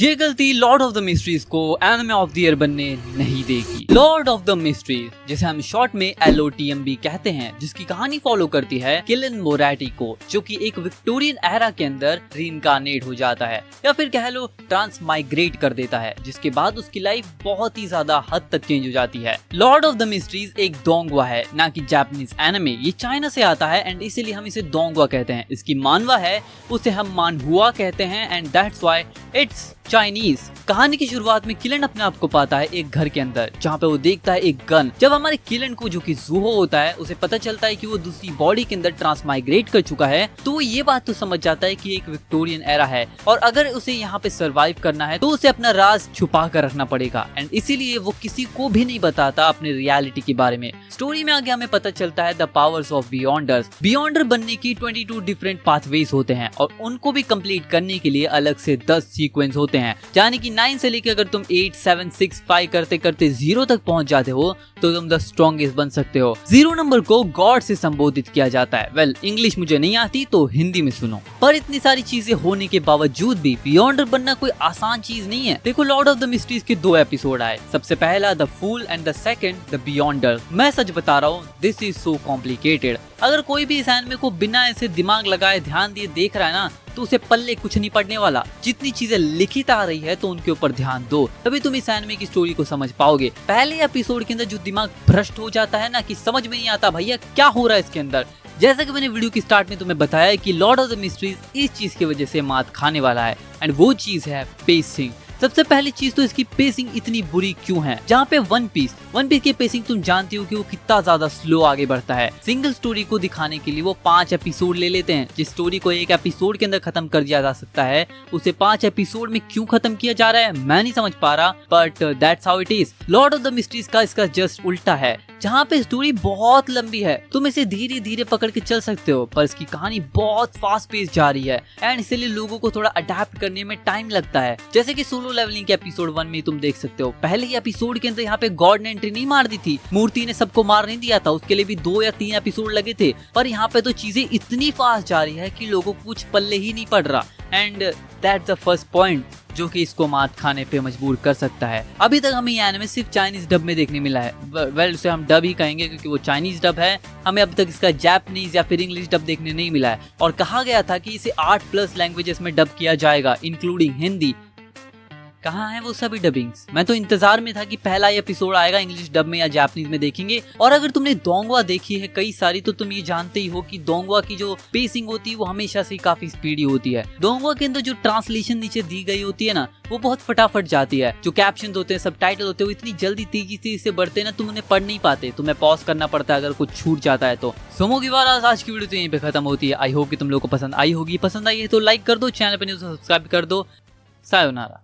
ये गलती Lord of the mysteries को एनिमे ऑफ द ईयर बनने नहीं देगी। लॉर्ड ऑफ द मिस्ट्रीज, जिसे हम शॉर्ट में LOTM कहते हैं, जिसकी कहानी फॉलो करती है किलन मोराटी को, जो कि एक विक्टोरियन एरा के अंदर रीइंकार्नेट हो जाता है या फिर कह लो ट्रांसमाइग्रेट कर देता है, जिसके बाद उसकी लाइफ बहुत ही ज्यादा हद तक चेंज हो जाती है। लॉर्ड ऑफ द मिस्ट्रीज एक दोंगवा है, ना कि जापानीज एनिमे। ये चाइना से आता है एंड इसीलिए हम इसे दोंगवा कहते हैं। इसकी मानवा है, उसे हम मानहुआ कहते हैं and that's why it's Chinese. कहानी की शुरुआत में किलन अपने आप को पाता है एक घर के अंदर, जहाँ पे वो देखता है एक गन। जब हमारे किलन को, जो कि ज़ुहो होता है, उसे पता चलता है कि वो दूसरी बॉडी के अंदर ट्रांसमाइग्रेट कर चुका है, तो वो ये बात तो समझ जाता है कि एक विक्टोरियन एरा है और अगर उसे यहाँ पे सरवाइव करना है तो उसे अपना राज छुपा कर रखना पड़ेगा एंड इसीलिए वो किसी को भी नहीं बताता अपने रियलिटी के बारे में। स्टोरी में आगे हमें पता चलता है द पावर्स ऑफ बियॉन्डर्स। बियॉन्डर बनने की 22 डिफरेंट पाथवेज होते हैं और उनको भी कंप्लीट करने के लिए अलग से 10 सीक्वेंस होते हैं, यानी कि 9 से लेकर अगर तुम 8, 7, 6, 5 करते करते 0 तक पहुंच जाते हो तो तुम द स्ट्रॉन्गेस्ट बन सकते हो। 0 नंबर को गॉड से संबोधित किया जाता है। वेल, इंग्लिश मुझे नहीं आती तो हिंदी में सुनो। पर इतनी सारी चीजें होने के बावजूद भी बियॉन्डर बनना कोई आसान चीज नहीं है। देखो, लॉर्ड ऑफ द मिस्ट्रीज के 2 एपिसोड आए। सबसे पहला the fool and the second the beyonder. मैं सच बता रहा हूँ, दिस इज सो कॉम्प्लिकेटेड। अगर कोई भी इस एनिमे को बिना ऐसे दिमाग लगाए ध्यान दिए देख रहा है ना, तो उसे पल्ले कुछ नहीं पड़ने वाला। जितनी चीजें लिखित आ रही है तो उनके ऊपर ध्यान दो, तभी तुम इस एनिमे की स्टोरी को समझ पाओगे। पहले एपिसोड के अंदर जो दिमाग भ्रष्ट हो जाता है ना, कि समझ में नहीं आता भैया क्या हो रहा है इसके अंदर। जैसा कि मैंने वीडियो की स्टार्ट में तुम्हें बताया कि लॉर्ड ऑफ द मिस्ट्रीज इस चीज की वजह से मात खाने वाला है एंड वो चीज है पेसिंग। सबसे पहली चीज तो इसकी पेसिंग इतनी बुरी क्यों है। जहाँ पे वन पीस की पेसिंग तुम जानती हो कि वो कितना ज्यादा स्लो आगे बढ़ता है। सिंगल स्टोरी को दिखाने के लिए वो 5 एपिसोड ले लेते हैं। जिस स्टोरी को एक एपिसोड के अंदर खत्म कर दिया जा सकता है, उसे 5 एपिसोड में क्यों खत्म किया जा रहा है मैं नहीं समझ पा रहा, but that's how it is. Lord of the mysteries का इसका जस्ट उल्टा है, जहाँ पे स्टोरी बहुत लंबी है। तुम इसे धीरे धीरे पकड़ के चल सकते हो, पर इसकी कहानी बहुत फास्ट पेस जा रही है एंड इसलिए लोगों को थोड़ा अडेप्ट करने में टाइम लगता है। जैसे कि सोलो लेवलिंग के एपिसोड 1 में तुम देख सकते हो, पहले ही एपिसोड के अंदर यहाँ पे गॉड ने एंट्री नहीं मार दी थी, मूर्ति ने सबको मार नहीं दिया था, उसके लिए भी 2 या 3 एपिसोड लगे थे। पर यहाँ पे तो चीजें इतनी फास्ट जा रही है कि लोगों को कुछ पल्ले ही नहीं पड़ रहा and that's the first point जो कि इसको मात खाने पे मजबूर कर सकता है। अभी तक हमें ये एनिमे सिर्फ चाइनीज डब में देखने मिला है। वेल, उसे हम डब ही कहेंगे क्योंकि वो चाइनीज डब है। हमें अभी तक इसका जापानीज या फिर इंग्लिश डब देखने नहीं मिला है और कहा गया था कि इसे 8+ लैंग्वेजेस में डब किया जाएगा, इंक्लूडिंग हिंदी। कहाँ है वो सभी डबिंग्स? मैं तो इंतजार में था कि पहला एपिसोड आएगा इंग्लिश डब में या जापानीज में देखेंगे। और अगर तुमने दोंगवा देखी है कई सारी, तो तुम ये जानते ही हो कि दोंगवा की जो पेसिंग होती है वो हमेशा से काफी स्पीडी होती है। दोंगवा के अंदर जो ट्रांसलेशन नीचे दी गई होती है ना, वो बहुत फटाफट जाती है। जो कैप्शन होते हैं, सबटाइटल होते हैं, वो इतनी जल्दी तेजी से बढ़ते हैं ना, तुम उन्हें पढ़ नहीं पाते, तुम्हें पॉज करना पड़ता है अगर कुछ छूट जाता है तो। सोमो की बात, आज की वीडियो तो यहीं पे खत्म होती है। आई होप कि तुम लोगों को पसंद आई होगी। पसंद आई है तो लाइक कर दो, चैनल पर न्यूज़ सब्सक्राइब कर दो। सायोनारा।